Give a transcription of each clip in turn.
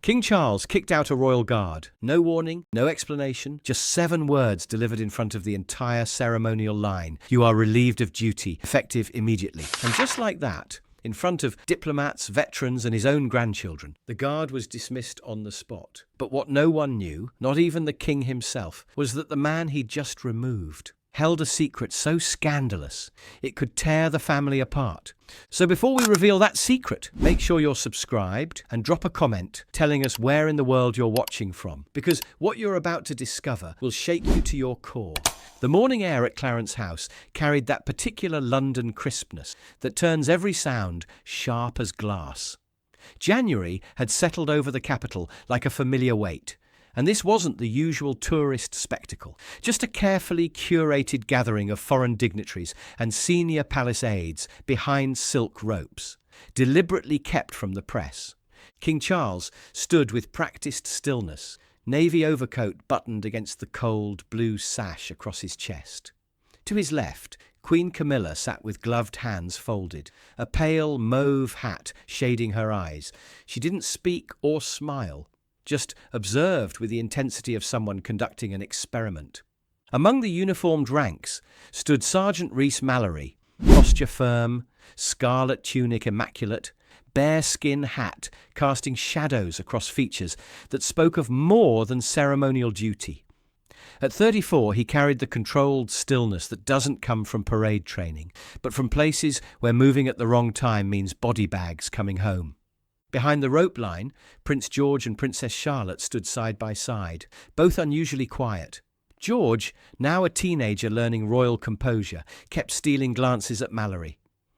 King Charles kicked out a royal guard. No warning, no explanation, just 7 words delivered in front of the entire ceremonial line. You are relieved of duty, effective immediately. And just like that, in front of diplomats, veterans, and his own grandchildren, the guard was dismissed on the spot. But what no one knew, not even the king himself, was that the man he'd just removed held a secret so scandalous it could tear the family apart. So before we reveal that secret, make sure you're subscribed and drop a comment telling us where in the world you're watching from, because what you're about to discover will shake you to your core. The morning air at Clarence House carried that particular London crispness that turns every sound sharp as glass. January had settled over the capital like a familiar weight. And this wasn't the usual tourist spectacle, just a carefully curated gathering of foreign dignitaries and senior palace aides behind silk ropes, deliberately kept from the press. King Charles stood with practiced stillness, navy overcoat buttoned against the cold blue sash across his chest. To his left, Queen Camilla sat with gloved hands folded, a pale mauve hat shading her eyes. She didn't speak or smile, just observed with the intensity of someone conducting an experiment. Among the uniformed ranks stood Sergeant Rhys Mallory, posture firm, scarlet tunic immaculate, bearskin hat casting shadows across features that spoke of more than ceremonial duty. At 34, he carried the controlled stillness that doesn't come from parade training, but from places where moving at the wrong time means body bags coming home. Behind the rope line, Prince George and Princess Charlotte stood side by side, both unusually quiet. George, now a teenager learning royal composure, kept stealing glances at Mallerie.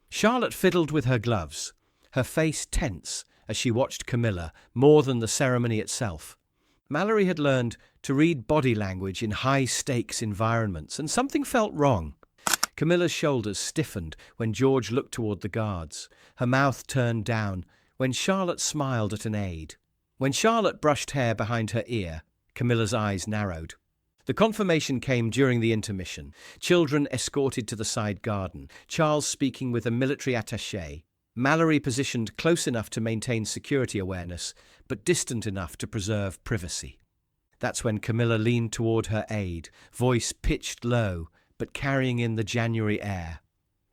Charlotte fiddled with her gloves, her face tense as she watched Camilla more than the ceremony itself. Mallerie had learned to read body language in high-stakes environments, and something felt wrong. Camilla's shoulders stiffened when George looked toward the guards, her mouth turned down when Charlotte smiled at an aide. When Charlotte brushed hair behind her ear, Camilla's eyes narrowed. The confirmation came during the intermission, children escorted to the side garden, Charles speaking with a military attaché, Mallerie positioned close enough to maintain security awareness, but distant enough to preserve privacy. That's when Camilla leaned toward her aide, voice pitched low, but carrying in the January air.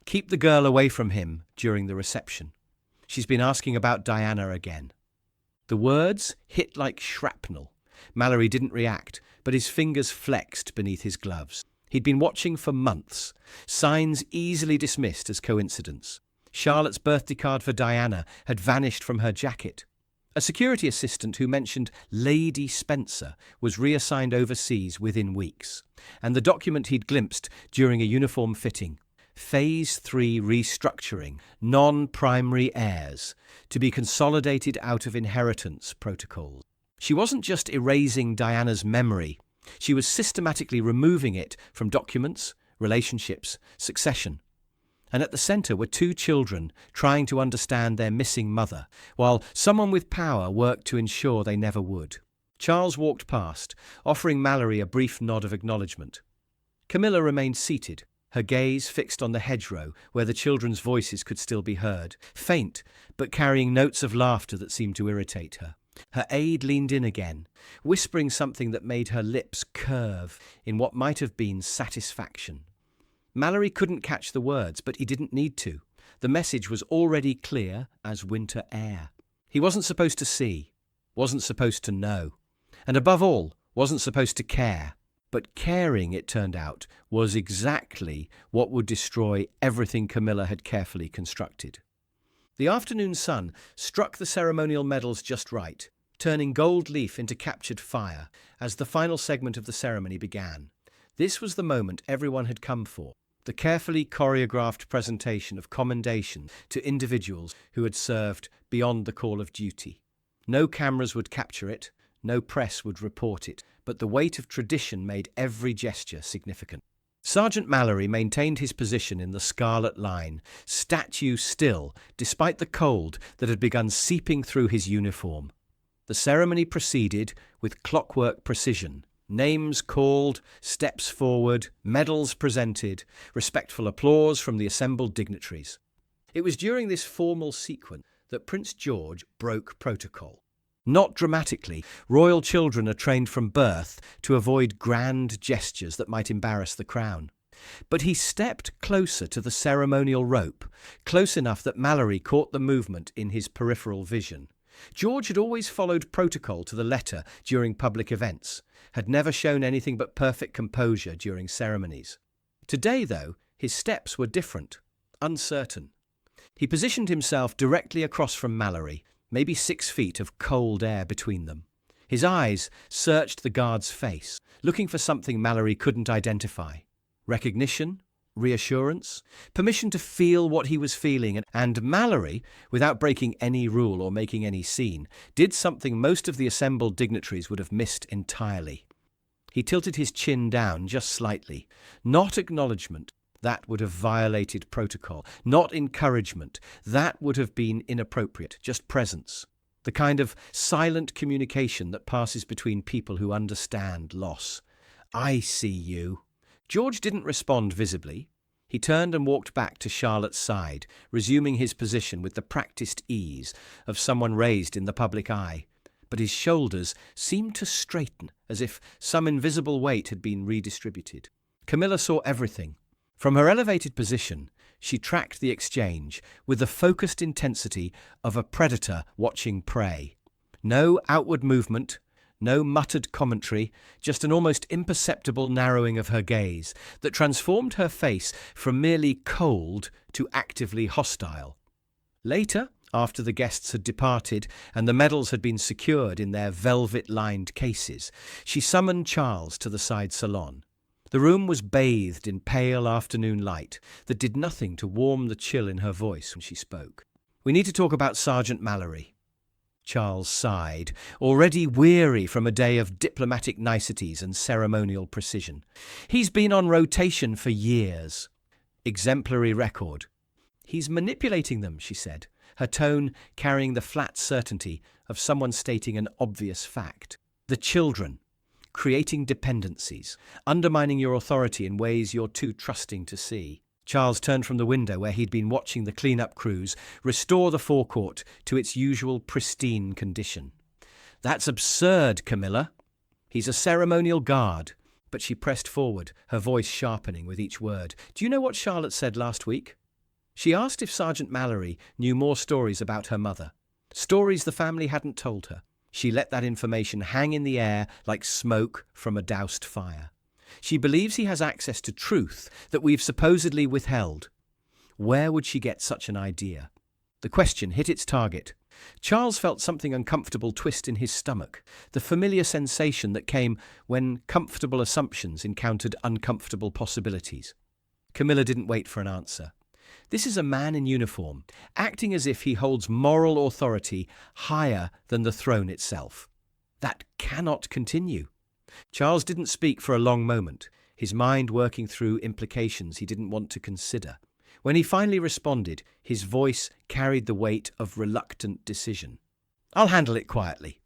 Keep the girl away from him during the reception. She's been asking about Diana again. The words hit like shrapnel. Mallerie didn't react, but his fingers flexed beneath his gloves. He'd been watching for months, signs easily dismissed as coincidence. Charlotte's birthday card for Diana had vanished from her jacket. A security assistant who mentioned Lady Spencer was reassigned overseas within weeks, and the document he'd glimpsed during a uniform fitting, Phase 3 restructuring, non-primary heirs, to be consolidated out of inheritance protocols. She wasn't just erasing Diana's memory, she was systematically removing it from documents, relationships, succession. And at the centre were 2 children trying to understand their missing mother, while someone with power worked to ensure they never would. Charles walked past, offering Mallerie a brief nod of acknowledgement. Camilla remained seated, her gaze fixed on the hedgerow where the children's voices could still be heard, faint but carrying notes of laughter that seemed to irritate her. Her aide leaned in again, whispering something that made her lips curve in what might have been satisfaction. Mallerie couldn't catch the words, but he didn't need to. The message was already clear as winter air. He wasn't supposed to see, wasn't supposed to know, and above all, wasn't supposed to care. But caring, it turned out, was exactly what would destroy everything Camilla had carefully constructed. The afternoon sun struck the ceremonial medals just right, turning gold leaf into captured fire as the final segment of the ceremony began. This was the moment everyone had come for, the carefully choreographed presentation of commendation to individuals who had served beyond the call of duty. No cameras would capture it, no press would report it, but the weight of tradition made every gesture significant. Sergeant Mallory maintained his position in the scarlet line, statue still, despite the cold that had begun seeping through his uniform. The ceremony proceeded with clockwork precision. Names called, steps forward, medals presented, respectful applause from the assembled dignitaries. It was during this formal sequence that Prince George broke protocol. Not dramatically. Royal children are trained from birth to avoid grand gestures that might embarrass the crown. But he stepped closer to the ceremonial rope, close enough that Mallerie caught the movement in his peripheral vision. George had always followed protocol to the letter during public events, had never shown anything but perfect composure during ceremonies. Today, though, his steps were different, uncertain. He positioned himself directly across from Mallerie, maybe 6 feet of cold air between them. His eyes searched the guard's face, looking for something Mallerie couldn't identify. Recognition? Reassurance? Permission to feel what he was feeling, and Mallerie, without breaking any rule or making any scene, did something most of the assembled dignitaries would have missed entirely. He tilted his chin down just slightly. Not acknowledgement. That would have violated protocol. Not encouragement. That would have been inappropriate. Just presence. The kind of silent communication that passes between people who understand loss. I see you. George didn't respond visibly. He turned and walked back to Charlotte's side, resuming his position with the practiced ease of someone raised in the public eye. But his shoulders seemed to straighten, as if some invisible weight had been redistributed. Camilla saw everything. From her elevated position, she tracked the exchange with the focused intensity of a predator watching prey. No outward movement, no muttered commentary, just an almost imperceptible narrowing of her gaze that transformed her face from merely cold to actively hostile. Later, after the guests had departed and the medals had been secured in their velvet-lined cases, she summoned Charles to the side salon. The room was bathed in pale afternoon light that did nothing to warm the chill in her voice when she spoke. "We need to talk about Sergeant Mallory." Charles sighed, already weary from a day of diplomatic niceties and ceremonial precision. "He's been on rotation for years. Exemplary record." "He's manipulating them," she said, her tone carrying the flat certainty of someone stating an obvious fact. "The children. Creating dependencies. Undermining your authority in ways you're too trusting to see." Charles turned from the window where he'd been watching the clean-up crews restore the forecourt to its usual pristine condition. "That's absurd, Camilla. He's a ceremonial guard." But she pressed forward, her voice sharpening with each word. "Do you know what Charlotte said last week?" She asked if Sergeant Mallory knew more stories about her mother. Stories the family hadn't told her. She let that information hang in the air like smoke from a doused fire. She believes he has access to truth that we've supposedly withheld. Where would she get such an idea? The question hit its target. Charles felt something uncomfortable twist in his stomach, the familiar sensation that came when comfortable assumptions encountered uncomfortable possibilities. Camilla didn't wait for an answer. This is a man in uniform, acting as if he holds moral authority higher than the throne itself. That cannot continue. Charles didn't speak for a long moment, his mind working through implications he didn't want to consider. When he finally responded, his voice carried the weight of reluctant decision. "I'll handle it quietly."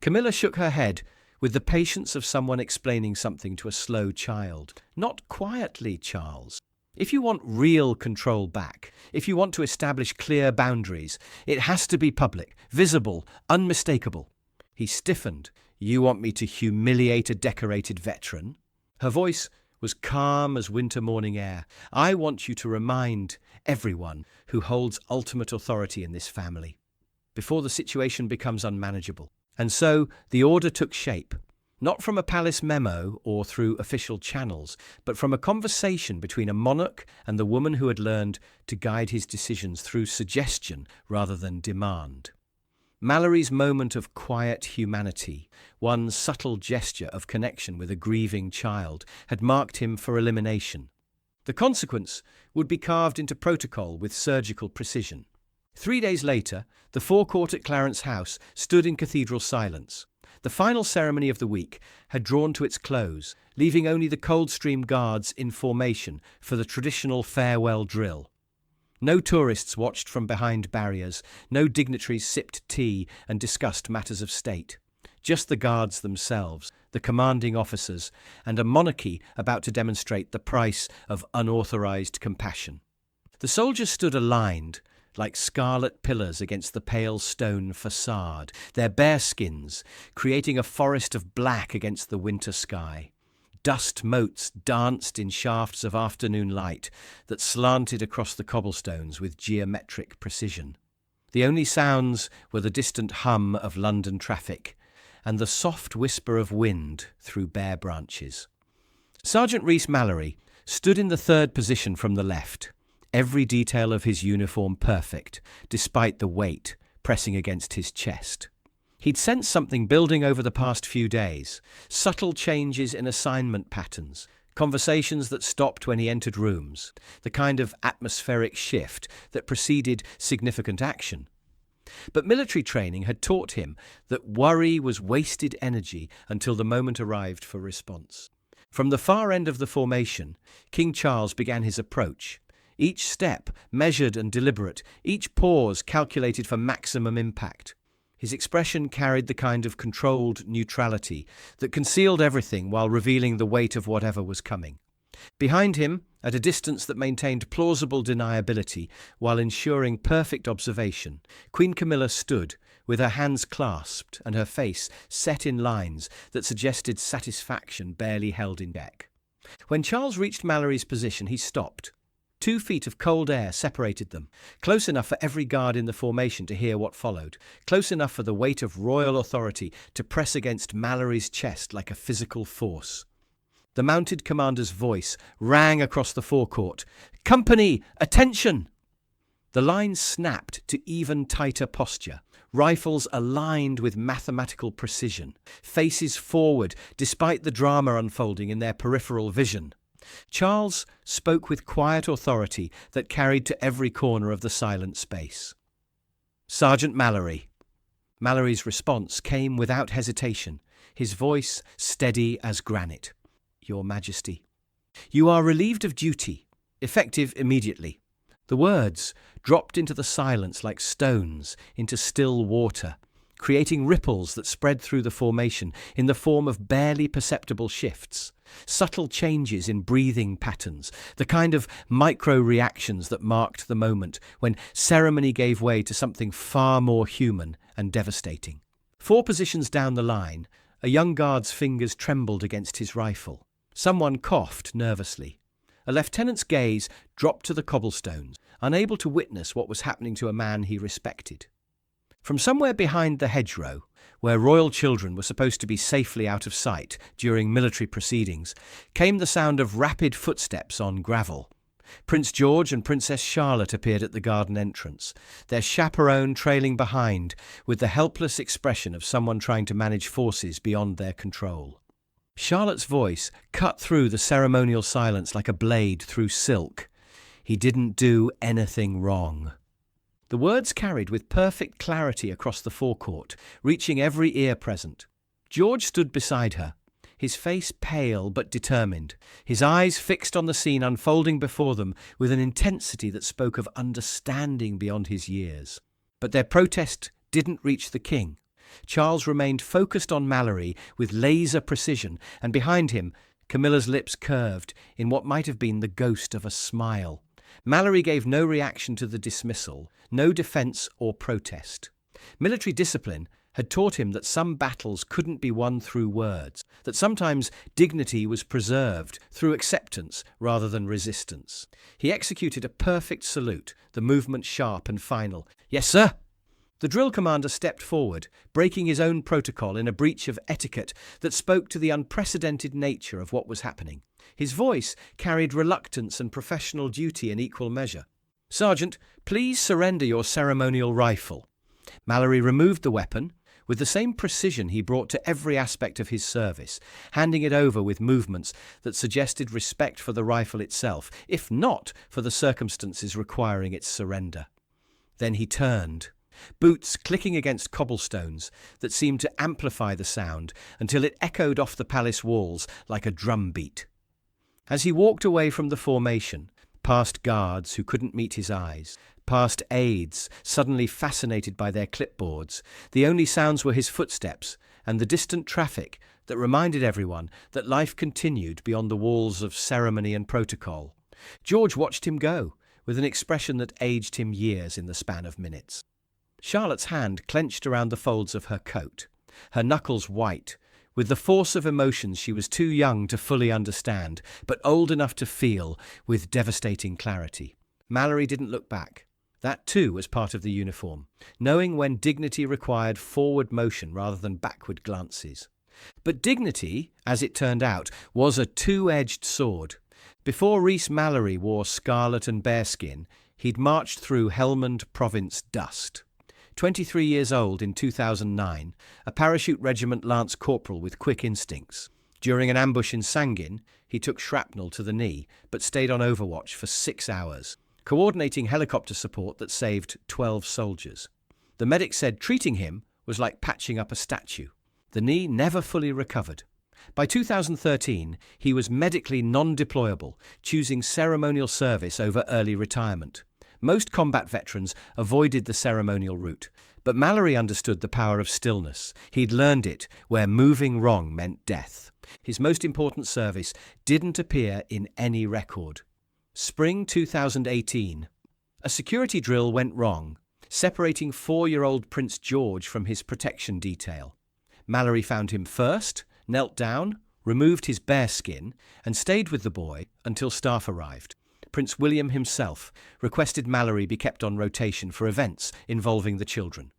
Camilla shook her head with the patience of someone explaining something to a slow child. "Not quietly, Charles. If you want real control back, if you want to establish clear boundaries, it has to be public, visible, unmistakable." He stiffened. "You want me to humiliate a decorated veteran?" Her voice was calm as winter morning air. "I want you to remind everyone who holds ultimate authority in this family, before the situation becomes unmanageable." And so the order took shape. Not from a palace memo or through official channels, but from a conversation between a monarch and the woman who had learned to guide his decisions through suggestion rather than demand. Mallory's moment of quiet humanity, one subtle gesture of connection with a grieving child, had marked him for elimination. The consequence would be carved into protocol with surgical precision. 3 days later, the forecourt at Clarence House stood in cathedral silence. The final ceremony of the week had drawn to its close, leaving only the Coldstream Guards in formation for the traditional farewell drill. No tourists watched from behind barriers, no dignitaries sipped tea and discussed matters of state. Just the guards themselves, the commanding officers, and a monarchy about to demonstrate the price of unauthorized compassion. The soldiers stood aligned, like scarlet pillars against the pale stone facade, their bare skins creating a forest of black against the winter sky. Dust motes danced in shafts of afternoon light that slanted across the cobblestones with geometric precision. The only sounds were the distant hum of London traffic and the soft whisper of wind through bare branches. Sergeant Rhys Mallory stood in the third position from the left, every detail of his uniform perfect, despite the weight pressing against his chest. He'd sensed something building over the past few days, subtle changes in assignment patterns, conversations that stopped when he entered rooms, the kind of atmospheric shift that preceded significant action. But military training had taught him that worry was wasted energy until the moment arrived for response. From the far end of the formation, King Charles began his approach, each step measured and deliberate, each pause calculated for maximum impact. His expression carried the kind of controlled neutrality that concealed everything while revealing the weight of whatever was coming. Behind him, at a distance that maintained plausible deniability while ensuring perfect observation, Queen Camilla stood, with her hands clasped and her face set in lines that suggested satisfaction barely held in check. When Charles reached Mallory's position, he stopped. 2 feet of cold air separated them, close enough for every guard in the formation to hear what followed, close enough for the weight of royal authority to press against Mallory's chest like a physical force. The mounted commander's voice rang across the forecourt. "Company, attention!" The lines snapped to even tighter posture, rifles aligned with mathematical precision, faces forward despite the drama unfolding in their peripheral vision. Charles spoke with quiet authority that carried to every corner of the silent space. "Sergeant Mallory." Mallory's response came without hesitation, his voice steady as granite. "Your Majesty." "You are relieved of duty, effective immediately." The words dropped into the silence like stones into still water, creating ripples that spread through the formation in the form of barely perceptible shifts, subtle changes in breathing patterns, the kind of micro-reactions that marked the moment when ceremony gave way to something far more human and devastating. 4 positions down the line, a young guard's fingers trembled against his rifle. Someone coughed nervously. A lieutenant's gaze dropped to the cobblestones, unable to witness what was happening to a man he respected. From somewhere behind the hedgerow, where royal children were supposed to be safely out of sight during military proceedings, came the sound of rapid footsteps on gravel. Prince George and Princess Charlotte appeared at the garden entrance, their chaperone trailing behind with the helpless expression of someone trying to manage forces beyond their control. Charlotte's voice cut through the ceremonial silence like a blade through silk. "He didn't do anything wrong." The words carried with perfect clarity across the forecourt, reaching every ear present. George stood beside her, his face pale but determined, his eyes fixed on the scene unfolding before them with an intensity that spoke of understanding beyond his years. But their protest didn't reach the king. Charles remained focused on Mallory with laser precision, and behind him, Camilla's lips curved in what might have been the ghost of a smile. Mallory gave no reaction to the dismissal, no defense or protest. Military discipline had taught him that some battles couldn't be won through words, that sometimes dignity was preserved through acceptance rather than resistance. He executed a perfect salute, the movement sharp and final. "Yes, sir." The drill commander stepped forward, breaking his own protocol in a breach of etiquette that spoke to the unprecedented nature of what was happening. His voice carried reluctance and professional duty in equal measure. "Sergeant, please surrender your ceremonial rifle." Mallory removed the weapon, with the same precision he brought to every aspect of his service, handing it over with movements that suggested respect for the rifle itself, if not for the circumstances requiring its surrender. Then he turned, boots clicking against cobblestones that seemed to amplify the sound until it echoed off the palace walls like a drum beat. As he walked away from the formation, past guards who couldn't meet his eyes, past aides suddenly fascinated by their clipboards, the only sounds were his footsteps and the distant traffic that reminded everyone that life continued beyond the walls of ceremony and protocol. George watched him go, with an expression that aged him years in the span of minutes. Charlotte's hand clenched around the folds of her coat, her knuckles white, with the force of emotions she was too young to fully understand, but old enough to feel with devastating clarity. Mallerie didn't look back. That too was part of the uniform, knowing when dignity required forward motion rather than backward glances. But dignity, as it turned out, was a two-edged sword. Before Rhys Mallory wore scarlet and bearskin, he'd marched through Helmand Province dust. 23 years old in 2009, a parachute regiment lance corporal with quick instincts. During an ambush in Sangin, he took shrapnel to the knee, but stayed on overwatch for 6 hours, coordinating helicopter support that saved 12 soldiers. The medic said treating him was like patching up a statue. The knee never fully recovered. By 2013, he was medically non-deployable, choosing ceremonial service over early retirement. Most combat veterans avoided the ceremonial route, but Mallery understood the power of stillness. He'd learned it where moving wrong meant death. His most important service didn't appear in any record. Spring 2018. A security drill went wrong, separating 4-year-old Prince George from his protection detail. Mallery found him first, knelt down, removed his bearskin, and stayed with the boy until staff arrived. Prince William himself requested Mallery be kept on rotation for events involving the children.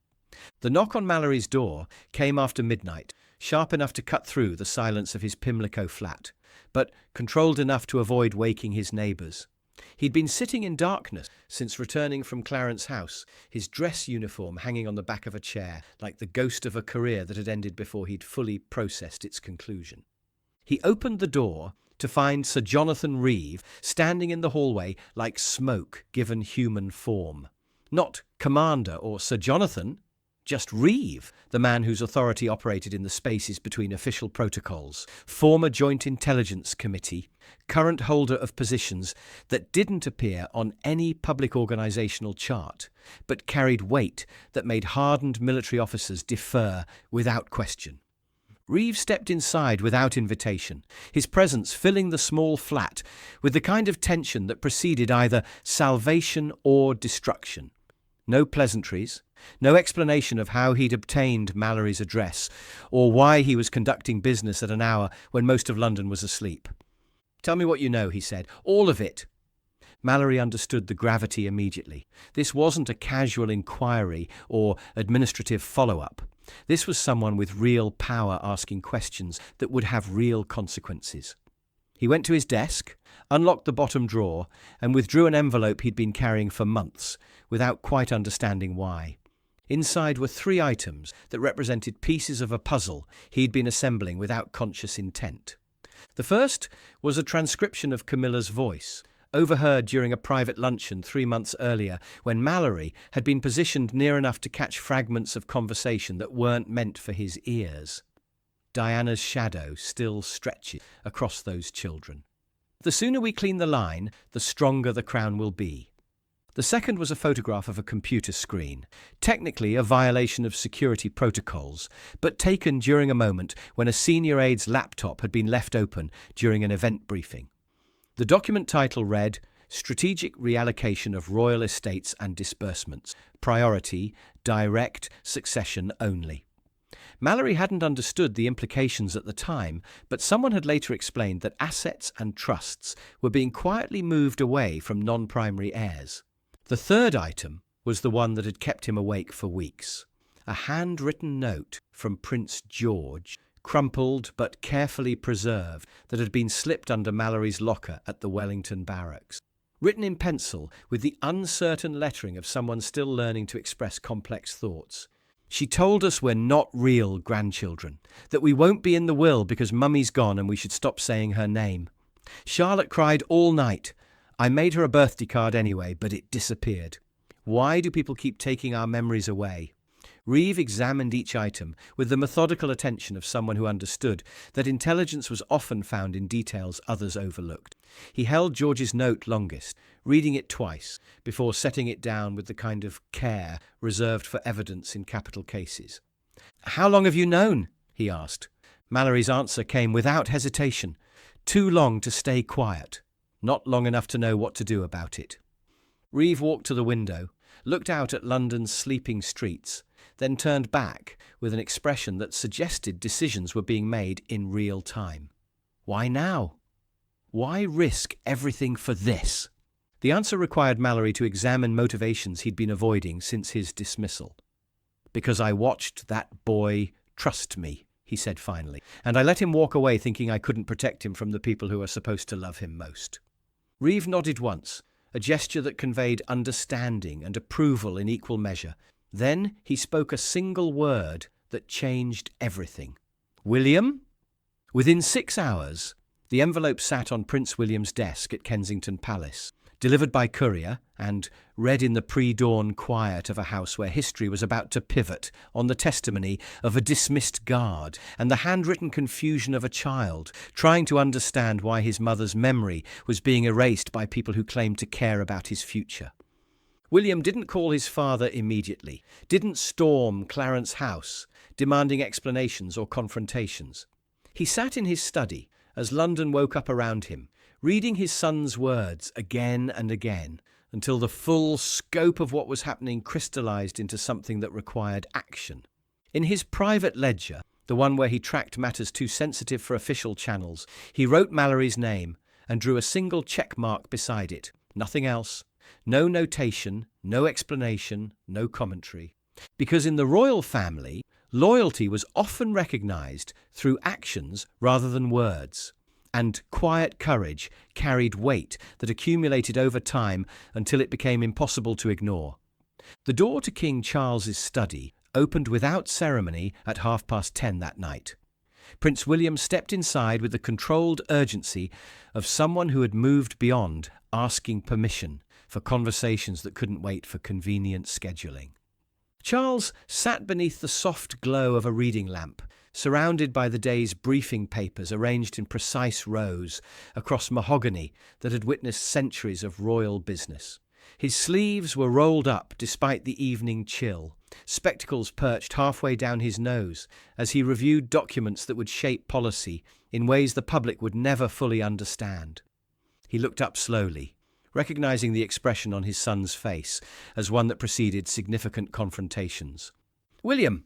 The knock on Mallory's door came after midnight, sharp enough to cut through the silence of his Pimlico flat, but controlled enough to avoid waking his neighbours. He'd been sitting in darkness since returning from Clarence House, his dress uniform hanging on the back of a chair, like the ghost of a career that had ended before he'd fully processed its conclusion. He opened the door to find Sir Jonathan Reeve standing in the hallway like smoke given human form. Not Commander or Sir Jonathan, just Reeve, the man whose authority operated in the spaces between official protocols, former Joint Intelligence Committee, current holder of positions that didn't appear on any public organisational chart, but carried weight that made hardened military officers defer without question. Reeve stepped inside without invitation, his presence filling the small flat with the kind of tension that preceded either salvation or destruction. No pleasantries, no explanation of how he'd obtained Mallory's address, or why he was conducting business at an hour when most of London was asleep. "Tell me what you know," he said. "All of it." Mallery understood the gravity immediately. This wasn't a casual inquiry or administrative follow-up. This was someone with real power asking questions that would have real consequences. He went to his desk, unlocked the bottom drawer, and withdrew an envelope he'd been carrying for months, without quite understanding why. Inside were 3 items that represented pieces of a puzzle he'd been assembling without conscious intent. The first was a transcription of Camilla's voice, overheard during a private luncheon 3 months earlier when Mallery had been positioned near enough to catch fragments of conversation that weren't meant for his ears. Diana's shadow still stretches across those children. The sooner we clean the line, the stronger the crown will be. The second was a photograph of a computer screen, technically a violation of security protocols, but taken during a moment when a senior aide's laptop had been left open during an event briefing. The document title read, "Strategic Reallocation of Royal Estates and Disbursements. Priority, Direct Succession Only." Mallery hadn't understood the implications at the time, but someone had later explained that assets and trusts were being quietly moved away from non-primary heirs. The third item was the one that had kept him awake for weeks. A handwritten note from Prince George, crumpled but carefully preserved, that had been slipped under Mallory's locker at the Wellington barracks. Written in pencil with the uncertain lettering of someone still learning to express complex thoughts. "She told us we're not real grandchildren, that we won't be in the will because Mummy's gone and we should stop saying her name. Charlotte cried all night. I made her a birthday card anyway, but it disappeared. Why do people keep taking our memories away?" Reeve examined each item with the methodical attention of someone who understood that intelligence was often found in details others overlooked. He held George's note longest, reading it twice, before setting it down with the kind of care reserved for evidence in capital cases. "How long have you known?" he asked. Mallory's answer came without hesitation. "Too long to stay quiet. Not long enough to know what to do about it." Reeve walked to the window, looked out at London's sleeping streets, then turned back with an expression that suggested decisions were being made in real time. Why now? Why risk everything for this? The answer required Mallory to examine motivations he'd been avoiding since his dismissal. "Because I watched that boy trust me," he said finally, "and I let him walk away thinking I couldn't protect him from the people who are supposed to love him most." Reeve nodded once, a gesture that conveyed understanding and approval in equal measure. Then he spoke a single word that changed everything. "William?" Within 6 hours, the envelope sat on Prince William's desk at Kensington Palace, delivered by courier and read in the pre-dawn quiet of a house where history was about to pivot on the testimony of a dismissed guard and the handwritten confusion of a child trying to understand why his mother's memory was being erased by people who claimed to care about his future. William didn't call his father immediately, didn't storm Clarence House, demanding explanations or confrontations. He sat in his study as London woke up around him, reading his son's words again and again, until the full scope of what was happening crystallized into something that required action. In his private ledger, the one where he tracked matters too sensitive for official channels, he wrote Mallory's name and drew a single check mark beside it. Nothing else. No notation, no explanation, no commentary. Because in the royal family, loyalty was often recognized through actions rather than words, and quiet courage carried weight that accumulated over time until it became impossible to ignore. The door to King Charles's study opened without ceremony at 10:30 that night. Prince William stepped inside with the controlled urgency of someone who had moved beyond asking permission for conversations that couldn't wait for convenient scheduling. Charles sat beneath the soft glow of a reading lamp, surrounded by the day's briefing papers arranged in precise rows across mahogany that had witnessed centuries of royal business. His sleeves were rolled up despite the evening chill, spectacles perched halfway down his nose as he reviewed documents that would shape policy in ways the public would never fully understand. He looked up slowly, recognizing the expression on his son's face as one that preceded significant confrontations. "William!"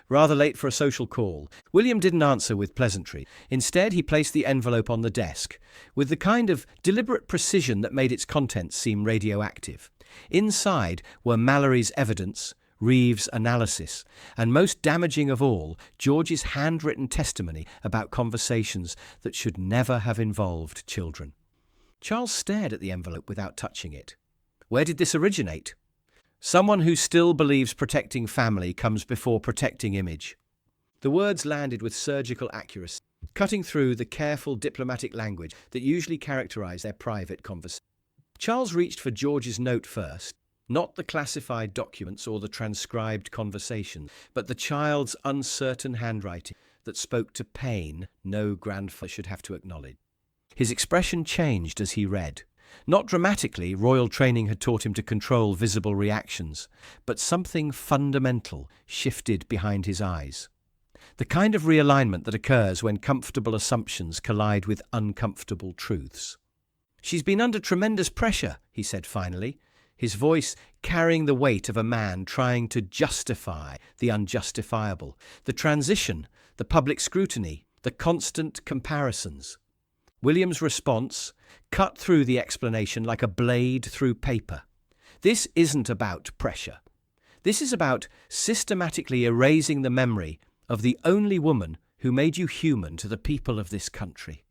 Rather late for a social call, William didn't answer with pleasantry. Instead, he placed the envelope on the desk, with the kind of deliberate precision that made its contents seem radioactive. Inside were Mallory's evidence, Reeve's analysis, and most damaging of all, George's handwritten testimony about conversations that should never have involved children. Charles stared at the envelope without touching it. Where did this originate? Someone who still believes protecting family comes before protecting image. The words landed with surgical accuracy, cutting through the careful diplomatic language that usually characterized their private conversations. Charles reached for George's note first, not the classified documents or the transcribed conversation, but the child's uncertain handwriting that spoke to pain no grandfather should have to acknowledge. His expression changed as he read. Not dramatically, royal training had taught him to control visible reactions, but something fundamental shifted behind his eyes. The kind of realignment that occurs when comfortable assumptions collide with uncomfortable truths. "She's been under tremendous pressure," he said finally, his voice carrying the weight of a man trying to justify the unjustifiable. The transition, the public scrutiny, the constant comparisons. William's response cut through the explanation like a blade through paper. This isn't about pressure. This is about systematically erasing the memory of the only woman who made you human to the people of this country.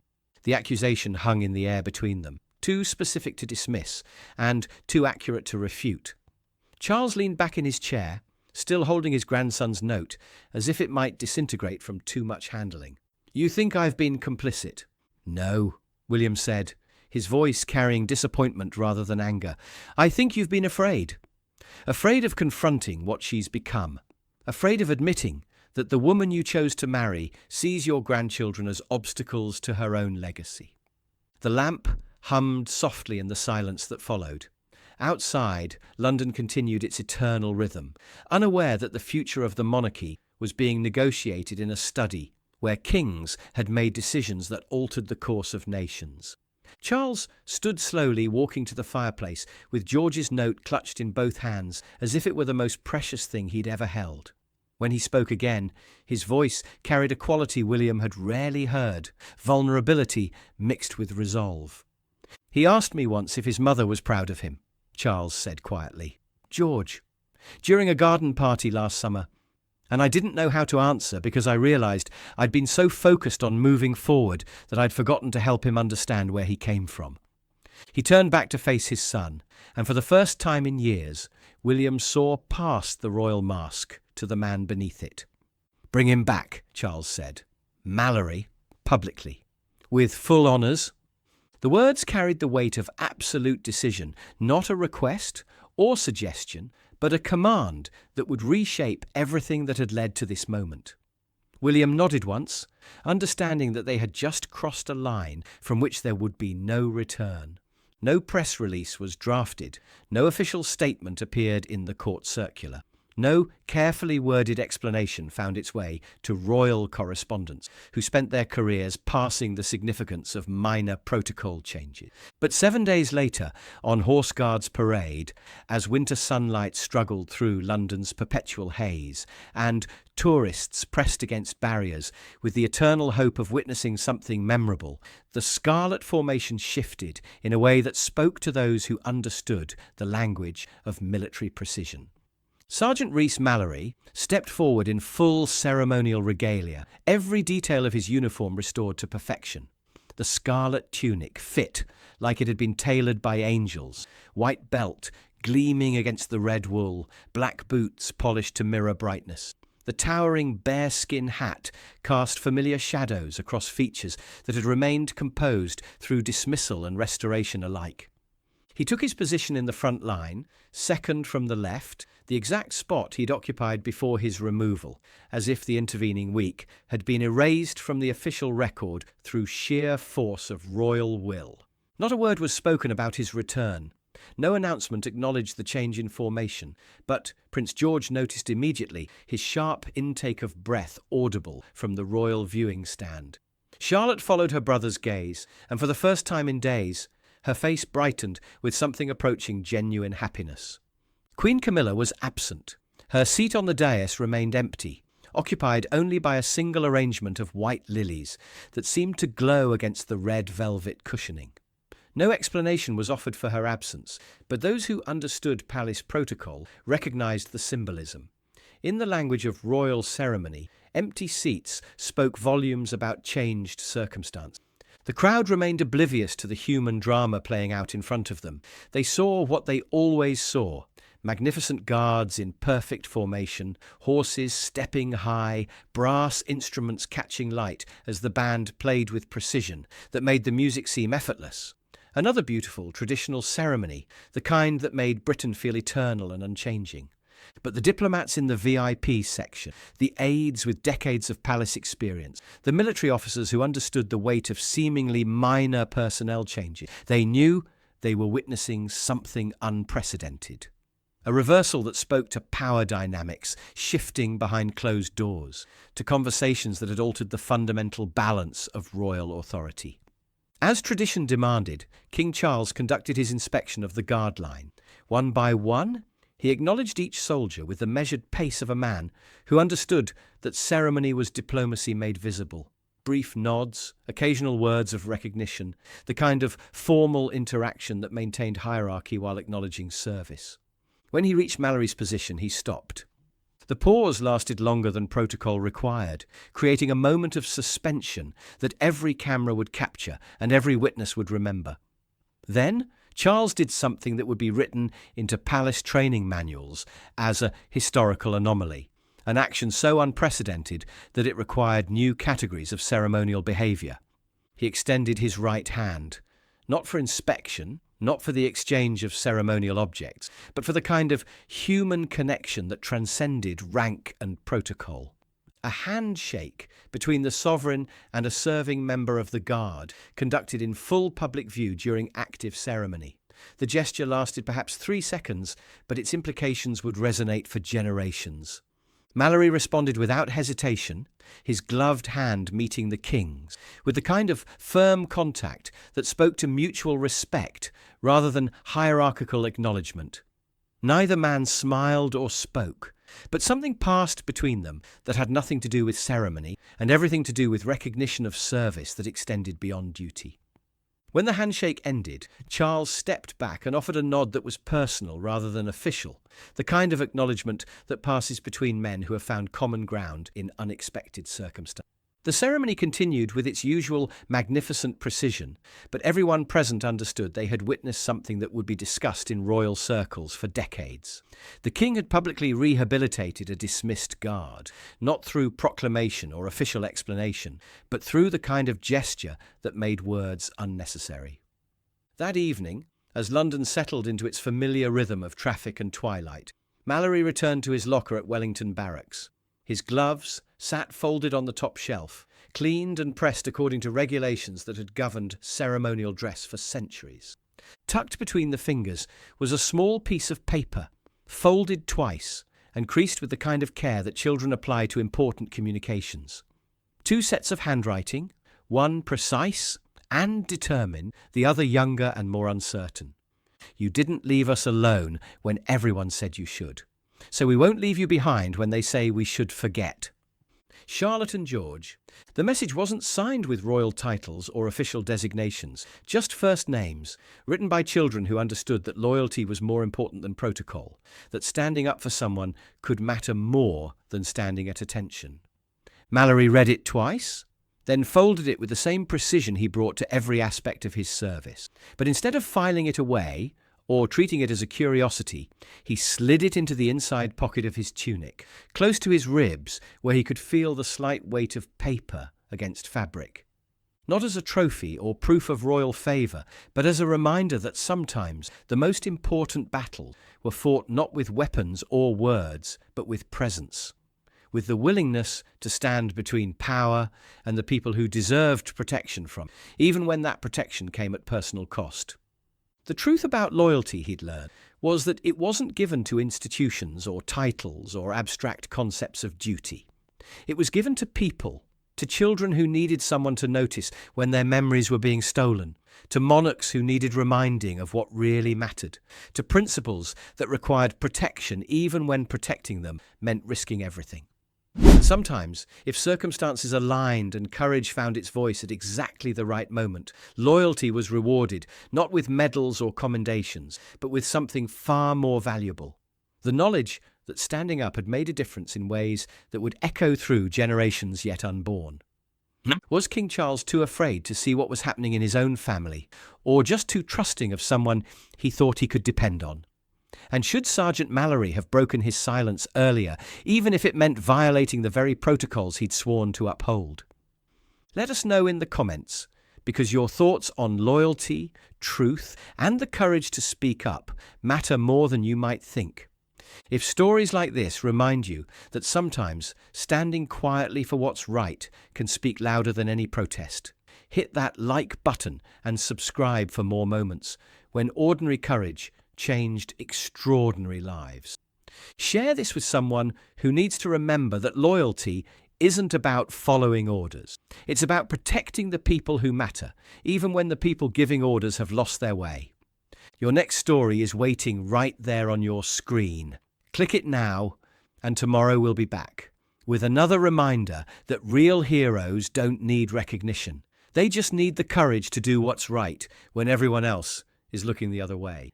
The accusation hung in the air between them, too specific to dismiss and too accurate to refute. Charles leaned back in his chair, still holding his grandson's note, as if it might disintegrate from too much handling. "You think I've been complicit?" "No," William said, his voice carrying disappointment rather than anger. "I think you've been afraid. Afraid of confronting what she's become. Afraid of admitting that the woman you chose to marry sees your grandchildren as obstacles to her own legacy." The lamp hummed softly in the silence that followed. Outside, London continued its eternal rhythm, unaware that the future of the monarchy was being negotiated in a study where kings had made decisions that altered the course of nations. Charles stood slowly, walking to the fireplace, with George's note clutched in both hands, as if it were the most precious thing he'd ever held. When he spoke again, his voice carried a quality William had rarely heard, vulnerability mixed with resolve. "He asked me once if his mother was proud of him," Charles said quietly. "George, during a garden party last summer, and I didn't know how to answer because I realized I'd been so focused on moving forward that I'd forgotten to help him understand where he came from." He turned back to face his son, and for the first time in years, William saw past the royal mask to the man beneath it. "Bring him back," Charles said. "Mallerie, publicly, with full honours." The words carried the weight of absolute decision, not a request or suggestion, but a command that would reshape everything that had led to this moment. William nodded once, understanding that they had just crossed a line from which there would be no return. No press release was drafted, no official statement appeared in the court circular. No carefully worded explanation found its way to royal correspondents who spent their careers parsing the significance of minor protocol changes. But 7 days later, on Horse Guards Parade, as winter sunlight struggled through London's perpetual haze, and tourists pressed against barriers with the eternal hope of witnessing something memorable, the Scarlet Formation shifted in a way that spoke to those who understood the language of military precision. Sergeant Rhys Mallory stepped forward in full ceremonial regalia, every detail of his uniform restored to perfection. The scarlet tunic fit like it had been tailored by angels, white belt gleaming against the red wool, black boots polished to mirror brightness. The towering bearskin hat cast familiar shadows across features that had remained composed through dismissal and restoration alike. He took his position in the front line, second from the left, the exact spot he'd occupied before his removal, as if the intervening week had been erased from the official record through sheer force of royal will. Not a word was spoken about his return. No announcement acknowledged the change in formation, but Prince George noticed immediately his sharp intake of breath audible from the royal viewing stand. Charlotte followed her brother's gaze, and for the first time in days, her face brightened with something approaching genuine happiness. Queen Camilla was absent. Her seat on the dais remained empty, occupied only by a single arrangement of white lilies that seemed to glow against the red velvet cushioning. No explanation was offered for her absence, but those who understood palace protocol recognized the symbolism. In the language of royal ceremony, empty seats spoke volumes about changed circumstance. The crowd remained oblivious to the human drama playing out in front of them. They saw what they always saw: magnificent guards in perfect formation, horses stepping high, brass instruments catching light as the band played with precision that made the music seem effortless. Another beautiful traditional ceremony, the kind that made Britain feel eternal and unchanging. But the diplomats in the VIP section, the aides with decades of palace experience, the military officers who understood the weight of seemingly minor personnel changes, they knew they were witnessing something unprecedented. A reversal that spoke to power dynamics shifting behind closed doors, to conversations that had altered the fundamental balance of royal authority. As tradition demanded, King Charles conducted his inspection of the guard line. One by one, he acknowledged each soldier with the measured pace of a man who understood that ceremony was diplomacy made visible. Brief nods, occasional words of recognition, the kind of formal interaction that maintained hierarchy while acknowledging service. When he reached Mallory's position, he stopped. The pause lasted longer than protocol required, creating a moment of suspension that every camera would capture and every witness would remember. Then, Charles did something that would be written into palace training manuals as a historical anomaly, an action so unprecedented that it required new categories of ceremonial behaviour. He extended his right hand, not for inspection, not for the exchange of ceremonial objects, but for the kind of human connection that transcended rank and protocol. A handshake between the sovereign and a serving member of the guard, conducted in full public view during active ceremony. The gesture lasted perhaps 3 seconds, but its implications would resonate for generations. Mallery responded without hesitation, his gloved hand meeting the king's, with the kind of firm contact that spoke to mutual respect rather than hierarchical acknowledgement. Neither man smiled or spoke, but something passed between them that had nothing to do with ceremony and everything to do with recognition of service that extended beyond duty. When the handshake ended, Charles stepped back and offered a nod that was personal rather than official, the kind of acknowledgement that passes between men who have found common ground in unexpected circumstances. The ceremony continued with its usual magnificent precision, but everyone present understood they had witnessed something that would be discussed in royal circles for decades. The king had publicly rehabilitated a dismissed guard, not through proclamation or official explanation, but through the kind of gesture that made words unnecessary. That evening, as London settled into its familiar rhythm of traffic and twilight, Mallory returned to his locker at Wellington Barracks. His gloves sat folded on the top shelf, cleaned and pressed according to regulations that had governed ceremonial dress for centuries. Tucked between the fingers was a small piece of paper, folded twice and creased with the kind of care that children apply to important communications. 2 sets of handwriting, one precise and determined, the other younger and more uncertain. You didn't leave us alone when everyone said you should. So we won't leave you behind when they say we should forget. Charlotte and George. The message wasn't signed with royal titles or official designations, just first names, written by children who understood that loyalty was more important than protocol, that standing up for someone could matter more than standing at attention. Mallory read it twice, then folded it with the same precision he brought to every aspect of his service. But instead of filing it away, or treating it as a curiosity, he slid it into the inside pocket of his tunic, close to his ribs, where he could feel the slight weight of paper against fabric. Not as a trophy or proof of royal favour, but as a reminder that sometimes the most important battles were fought not with weapons or words, but with presence, with the willingness to stand between power and the people who deserved protection from, even when that protection came at personal cost. The truth about loyalty, he'd learned, was that it wasn't given to institutions or titles or abstract concepts of duty. It was given to people, to children who needed someone to notice when their memories were being stolen, to monarchs who needed reminding of what really mattered, to principles that required protection even when protecting them meant risking everything. Sometimes, if circumstances aligned and courage found its voice at exactly the right moment, loyalty was rewarded, not with medals or commendations, but with something far more valuable. The knowledge that standing up had made a difference in ways that would echo through generations yet unborn. Was King Charles too afraid to see what was happening in his own family, or just too trusting of someone he thought he could depend on? And should Sergeant Mallory have broken his silence earlier, even if it meant violating the very protocols he'd sworn to uphold? Let us know in the comments, because your thoughts on loyalty, truth, and the courage to speak up matter more than you might think. If stories like this remind you that sometimes standing quietly for what's right can speak louder than any protest, hit that like button and subscribe for more moments when ordinary courage changed extraordinary lives. Share this with someone who needs to remember that loyalty isn't about following orders. It's about protecting the people who matter, even when the people giving orders have lost their way. Your next story is waiting right there on your screen. Click it now, and tomorrow we'll be back with another reminder that real heroes don't need recognition. They just need the courage to do what's right when everyone else is looking the other way.